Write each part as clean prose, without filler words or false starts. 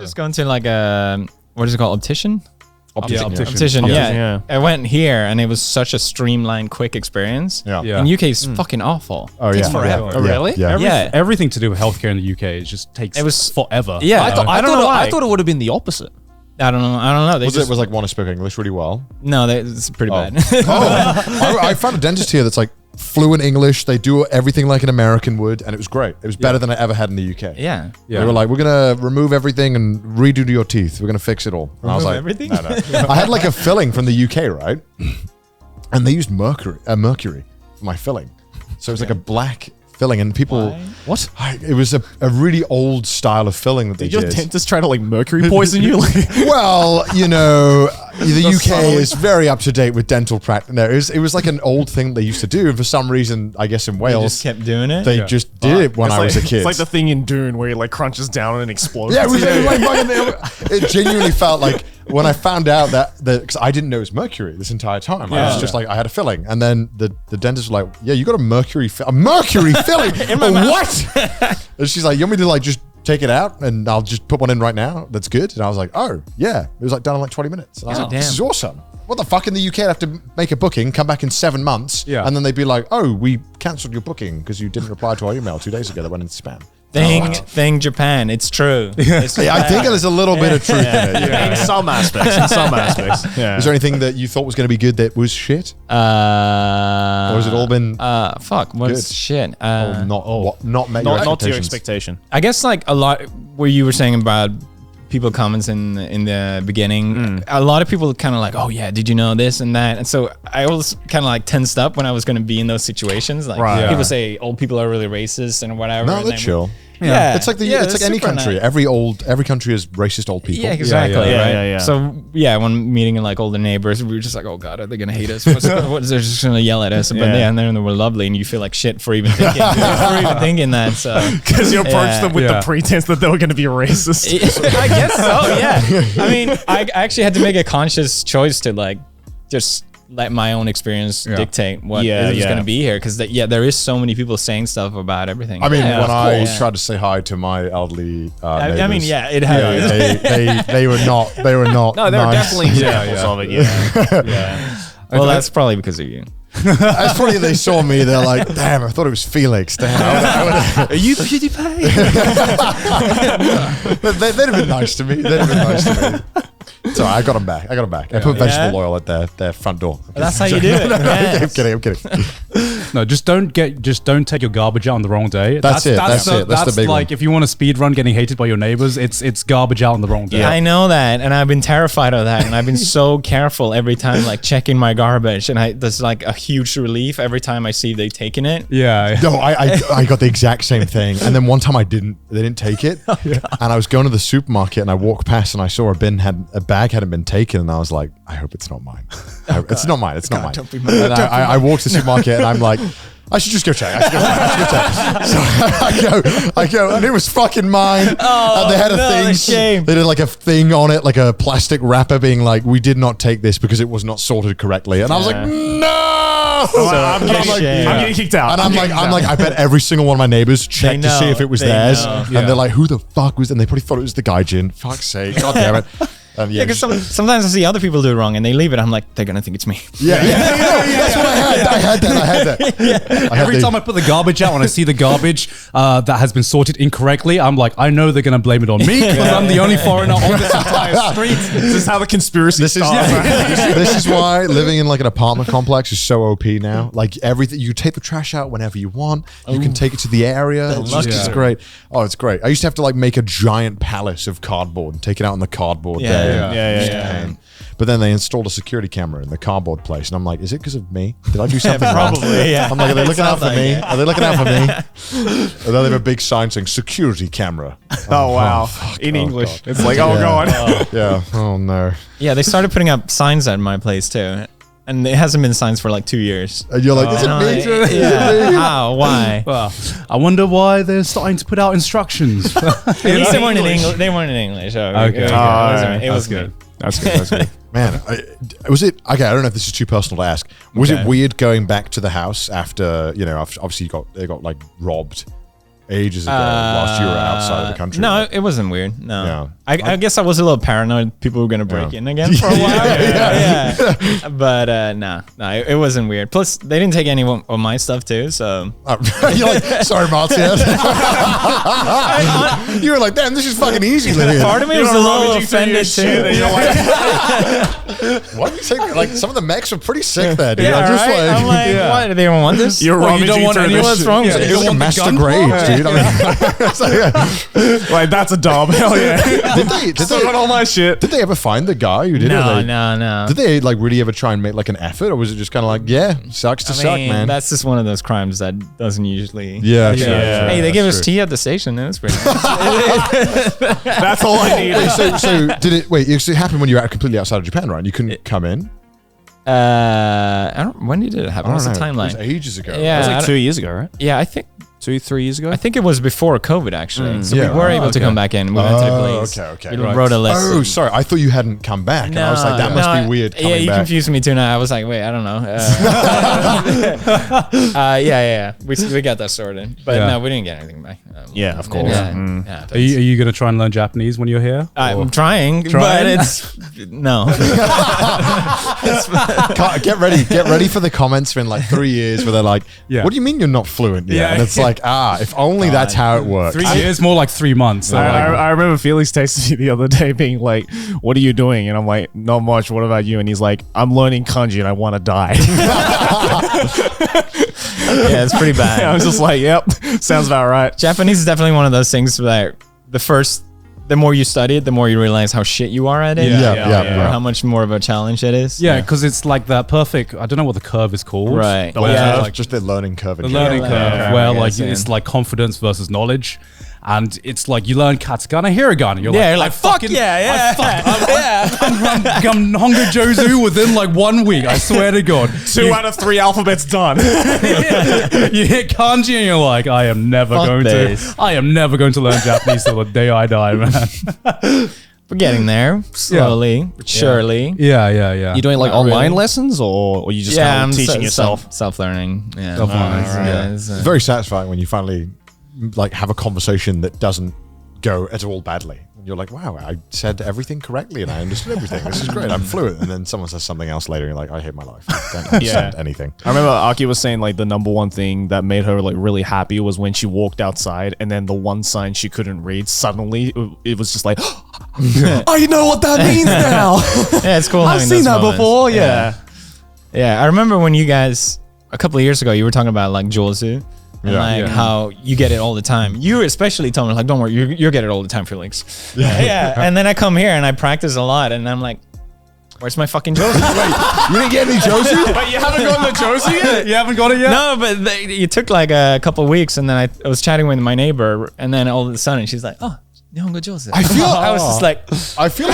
just going to like a, what is it called? Optician? Optician. Yeah. I went here and it was such a streamlined, quick experience. Yeah. In UK, it's fucking awful. Oh, It takes yeah. forever. Oh, really? Yeah. Everything to do with healthcare in the UK it just takes forever. Yeah. I thought it would have been the opposite. I don't know. They Was like want to speak English really well? No, it's pretty bad. I found a dentist here that's like fluent English. They do everything like an American would, and it was great. It was better than I ever had in the UK. Yeah. They were like, we're gonna remove everything and redo your teeth. We're gonna fix it all. And I was like, everything? No. I had like a filling from the UK, right? And they used mercury for my filling, so it was like a black filling, and people. What? It was a really old style of filling that they Did your did. dentist try to like mercury poison you? Well, you know, the UK is very up to date with dental practice. No, it was like an old thing they used to do, and for some reason, I guess in They Wales, just kept doing it. they just did it when I was a kid. It's like the thing in Dune where he like crunches down and explodes. Yeah, it genuinely felt like when I found out that because I didn't know it was mercury this entire time. I was just like, I had a filling, and then the dentist was like, "Yeah, you got a mercury filling in my mouth." What? And she's like, "You want me to like just take it out and I'll just put one in right now? That's good." And I was like, "Oh yeah." It was like done in like 20 minutes. And I was like, "This is awesome." What the fuck? In the UK, I'd have to make a booking, come back in 7 months, and then they'd be like, "Oh, we cancelled your booking because you didn't reply to our email 2 days ago that went into spam." Thing Japan. It's true. It's Yeah, I think there's a little bit of truth in it. Yeah. In some aspects. Yeah. Is there anything that you thought was going to be good that was shit? Or has it all been fuck, what's good? shit? not met your expectations? Not to your expectation. I guess like a lot where you were saying about people comments in the beginning, a lot of people kind of like, oh yeah, did you know this and that? And so I was kind of like tensed up when I was going to be in those situations. Like people say old people are really racist and whatever. No, they're chill. Yeah, It's like it's like any country. Nice. Every country has racist old people. Yeah, exactly. Yeah. So yeah, when meeting like older neighbors, we were just like, oh god, are they gonna hate us? What is they're just gonna yell at us? But and then they were lovely, and you feel like shit for even thinking that. So Because you approached them with the pretense that they were going to be racist. I guess so. Yeah. I mean, I actually had to make a conscious choice to like just let my own experience dictate what is going to be here, because there is so many people saying stuff about everything. I mean, when I tried to say hi to my elderly neighbors, I mean, it happened. they were not. They were not. No, there were nice. definitely examples of it. Yeah. Well, that's probably because of you. That's probably they saw me. They're like, "Damn, I thought it was Felix." Damn, Are you PewDiePie? they'd have been nice to me. So I got them back. I put vegetable oil at their front door. That's how you do it. I'm kidding. No, just don't take your garbage out on the wrong day. That's it. That's the big like one. if you want to speed run getting hated by your neighbors, it's garbage out on the wrong day. Yeah, I know that, and I've been terrified of that, and I've been so careful every time, like checking my garbage, and there's like a huge relief every time I see they've taken it. Yeah. No, I got the exact same thing, and then one time they didn't take it, and I was going to the supermarket, and I walked past, and I saw a bag hadn't been taken, and I was like, I hope it's not mine. It's not mine. Don't be mad. And I walked to the supermarket, and I'm like, I should just go check. So I go, and it was fucking mine. And they had a thing. Shame. They did like a thing on it, like a plastic wrapper, being like, "We did not take this because it was not sorted correctly." And I was like, "No!" I'm getting kicked out. And I'm like, I bet every single one of my neighbors checked to see if it was theirs, and they're like, "Who the fuck was?" And they probably thought it was the gaijin. Fuck's sake! God damn it. Yeah, because sometimes I see other people do it wrong and they leave it. I'm like, they're gonna think it's me. That's what I had. I had that. Every time I put the garbage out, when I see the garbage that has been sorted incorrectly, I'm like, I know they're gonna blame it on me because I'm the only foreigner on this entire street. This is how the conspiracy starts. This is why living in like an apartment complex is so OP now. Like everything, you take the trash out whenever you want. You can take it to the area. It's great. Oh, it's great. I used to have to like make a giant palace of cardboard and take it out on the cardboard day. Yeah. But then they installed a security camera in the cardboard place, and I'm like, is it because of me? Did I do something wrong? Probably, yeah. I'm like, are they looking out for me? Are they looking out for me? And then they have a big sign saying security camera. Oh wow! In English, it's like, oh god. Yeah. Oh no. Yeah, they started putting up signs at my place too. And it hasn't been signs for like 2 years. And you're like, is it me? Is it me? How? Why? Well, I wonder why they're starting to put out instructions. At least they weren't in English. They weren't in English. Okay. It was good. That's good. Man, was it okay? I don't know if this is too personal to ask. Was it weird going back to the house after obviously they got like robbed ages ago whilst you were outside of the country? No, it wasn't weird. No. Yeah. I guess I was a little paranoid people were gonna break in again for a while. Yeah. But no, it wasn't weird. Plus, they didn't take any of my stuff too. So You're like, sorry, Martin. You were like, damn, this is fucking easy. Lydia. part of me was a little offended too. Why do you take like some of the mechs were pretty sick there, dude? Yeah, I'm just right? I'm like, what? They don't want this? You're Well, you don't want any What's wrong with It it? was like a master grade, dude. I mean, it's like, Like, that's a dub. Hell yeah. did Still got all my shit. they ever find the guy who did it? No, They- no. Did they like really ever try and make like an effort, or was it just kind of like, yeah, sucks to I suck, mean, man? that's just one of those crimes that doesn't usually. Yeah, sure, Yeah. sure, Hey, they give that's us true. tea at the station. That's pretty. That's all I needed. So did it? Wait, it happened when you were completely outside of Japan, right? You couldn't come in. I don't. When did it happen? What's the It was timeline? ages ago. Yeah, It was I like don't- 2 years ago, right? Yeah, I think 2-3 years ago. it was before COVID actually. So Yeah. we were able to okay. come back in. We went to the place. okay. We wrote a list. Oh, sorry. I thought you hadn't come back. And I was like, that must be weird coming Yeah, you back. confused me too. Now I was like, wait, I don't know. Yeah. We got that sorted, but Yeah. no, we didn't get anything back. Yeah, of course. Yeah, Are you going to try and learn Japanese when you're here? I'm trying, but it's no. Get ready for the comments in like 3 years where they're like, Yeah. what do you mean you're not fluent yet? Yeah. And it's like, if only that's how it works. 3 years, more like 3 months. So I remember Felix texted me the other day being like, what are you doing? And I'm like, not much. What about you? And he's like, I'm learning kanji and I want to die. Yeah, it's pretty bad. I was just like, yep, sounds about right. Japanese is definitely one of those things where the more you study it, the more you realize how shit you are at it. Yeah. Or how much more of a challenge it is. yeah, because it's like that perfect. I don't know what the curve is called. Right. Where Yeah. it's like just the learning curve. The in learning general. curve, where yeah, like same. it's like confidence versus knowledge, and it's like you learn katakana, hiragana. You're Yeah, you're like, like, fuck yeah. I'm Hongo Jozu within like 1 week. I swear to God. 2 out of 3 alphabets done. You hit kanji and you're like, I am never Fuck going this. to learn Japanese till the day I die, man. We're getting there slowly, but surely. Yeah. You're doing like Not online really. lessons, or you just kind of teaching yourself? Self-learning. Yeah. Self-learning, It's very satisfying when you finally like have a conversation that doesn't go at all badly. And you're like, wow, I said everything correctly and I understood everything. This is great. I'm fluent. And then someone says something else later and you're like, I hate my life. I don't understand anything. I remember Aki was saying like the number one thing that made her like really happy was when she walked outside and then the one sign she couldn't read, suddenly it was just like, I know what that means now. Yeah, it's cool. I've having seen those that moments. before. Yeah. Yeah, I remember when you guys a couple of years ago you were talking about like Josu and how you get it all the time. You especially told me like, don't worry, you get it all the time, Felix. Yeah. And then I come here and I practice a lot, and I'm like, where's my fucking Josu? You didn't get any Josie? But you haven't gotten the Josie yet? You haven't got it yet? No, but it took like a couple of weeks, and then I was chatting with my neighbor, and then all of a sudden she's like, oh, Nihongo Josu. I was just like, I feel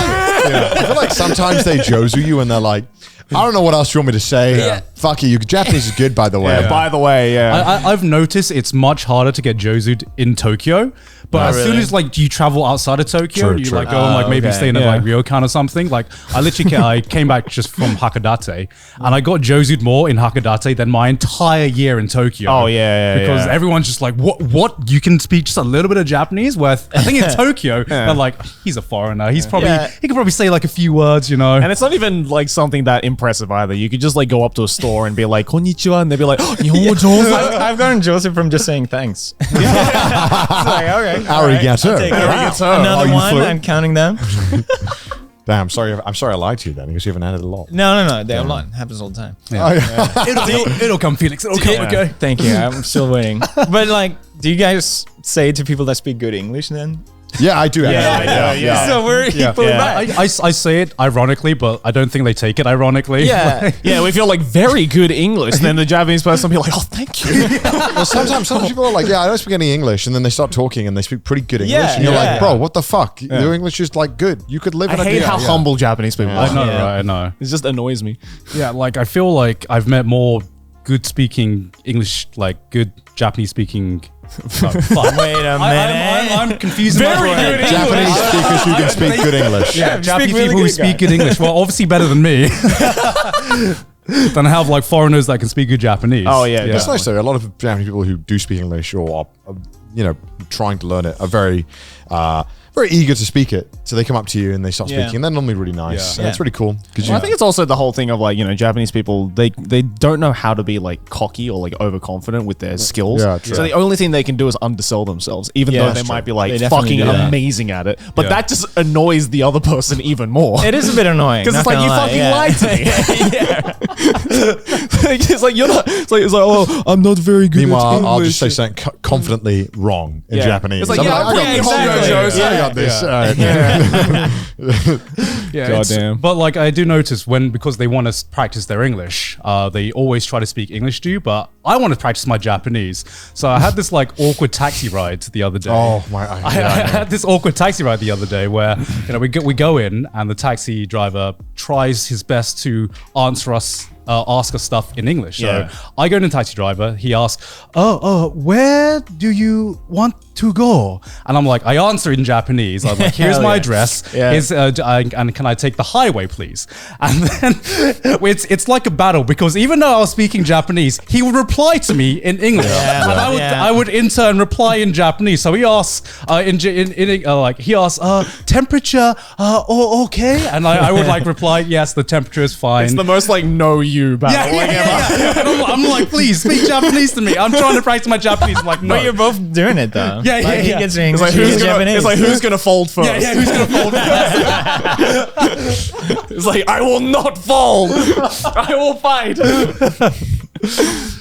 like sometimes they Josu you and they're like, I don't know what else you want me to say. Yeah. Fuck you. Japanese is good, by the way. Yeah, by the way, yeah. I've noticed it's much harder to get Josu'd in Tokyo, but as soon really? as like you travel outside of Tokyo, True, you true. like go and like maybe okay. stay in Yeah. like ryokan or something. Like I literally I came back just from Hakodate, and I got Josu'd more in Hakodate than my entire year in Tokyo. Oh, yeah, because yeah. everyone's just like, what? You can speak just a little bit of Japanese? Where I think in Tokyo, they're like, he's a foreigner. He's probably he could probably say like a few words, you know. And it's not even like something that impressive either. You could just like go up to a store and be like, konnichiwa, and they'd be like, oh, Nihongo Josu. I've gotten Joseph from just saying thanks. It's like, okay. Arigato. Take it. Arigato. Another Are you one. fluent? I'm counting them. Damn, I'm sorry I lied to you then because you haven't added a lot. No. They have a lot. Happens all the time. It'll come, Felix. It'll come. Okay. Thank you. I'm still waiting. But like, do you guys say to people that speak good English then? Yeah, I do. actually. yeah. So we're equally Yeah. back. I say it ironically, but I don't think they take it ironically. Yeah. Yeah, if you're like very good English, then the Japanese person will be like, oh, thank you. Well, sometimes some people are like, yeah, I don't speak any English, and then they start talking and they speak pretty good English, Yeah, and you're yeah. like, bro, what the fuck? Your English is like good. You could live I in a hate how yeah. humble Japanese people I are. know, Yeah. right? I know. It just annoys me. Yeah, like I feel like I've met more good speaking English, like good Japanese speaking. Wait a minute. I'm confusing my Very brain. good Japanese speakers who can speak good English. Yeah, Japanese really people who good, speak guy. good English. Well, obviously better than me. Then I have like foreigners that can speak good Japanese. Oh, yeah, It's nice though. A lot of Japanese people who do speak English or are, trying to learn it are very very eager to speak it. So they come up to you and they start Yeah. speaking. And they're normally really nice. Yeah. And it's really cool. Because Well, I think it's also the whole thing of like, you know, Japanese people, they don't know how to be like cocky or like overconfident with their skills. Yeah, true. So the only thing they can do is undersell themselves, even Yeah, though that's they might true. be like They definitely fucking do that. amazing at it. But Yeah. that just annoys the other person even more. It is a bit annoying. Because it's not like, you gonna lie, fucking yeah. lied to me. It's like, you're not, it's like, oh, I'm not very good meanwhile, at English. I'll just say something confidently wrong in Yeah. Japanese. It's like, I'm yeah, I got yeah, this. exactly. I got this. Yeah, Goddamn. but like I do notice because they want to practice their English, they always try to speak English to you, but I want to practice my Japanese. So I had this like awkward taxi ride the other day. Oh my! I had this awkward taxi ride the other day where we go in and the taxi driver tries his best to answer us. Ask us stuff in English. So Yeah. I go to the taxi driver. He asks, where do you want to go? And I'm like, I answer in Japanese. I'm like, here's Hell my yeah. address. Yeah. And can I take the highway, please? And then it's like a battle because even though I was speaking Japanese, he would reply to me in English, and I would in turn reply in Japanese. So he asks he asks temperature, okay, and I would like reply, yes, the temperature is fine. It's the most like know you battle like ever. And I'm like, please speak Japanese to me. I'm trying to practice my Japanese. I'm like, no. But you're both doing it though. Yeah, like, he gets your It's English, like, you who's get gonna, Japanese. it's like, who's gonna fold first? Yeah, who's gonna fold? It's like, I will not fold. I will fight.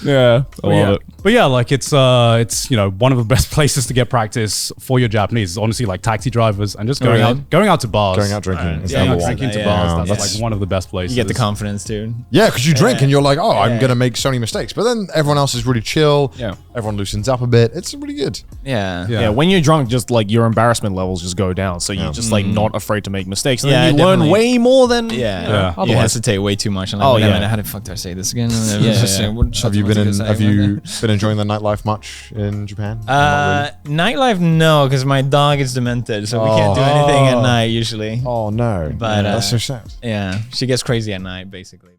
Yeah, I love it. But yeah, like it's one of the best places to get practice for your Japanese. Is honestly, like taxi drivers and just going really? out to bars, Going out drinking is Yeah, number yeah, one. drinking to Yeah, bars. That's yes. like one of the best places. You get the confidence, dude. Yeah, because you drink and you're like, oh, I'm Yeah. going to make so many mistakes. But then everyone else is really chill. Yeah. Everyone loosens up a bit. It's really good. Yeah. Yeah, when you're drunk, just like your embarrassment levels just go down. So you're just like not afraid to make mistakes. And Yeah, then you learn definitely. way more than Yeah. You hesitate way too much. And like, Oh, wait a yeah. minute, how the fuck do I say this again? Have you been enjoying the nightlife much in Japan? Nightlife, no, because my dog is demented, so we can't do anything at night usually. Oh no. But, that's so sad. Yeah, she gets crazy at night, basically.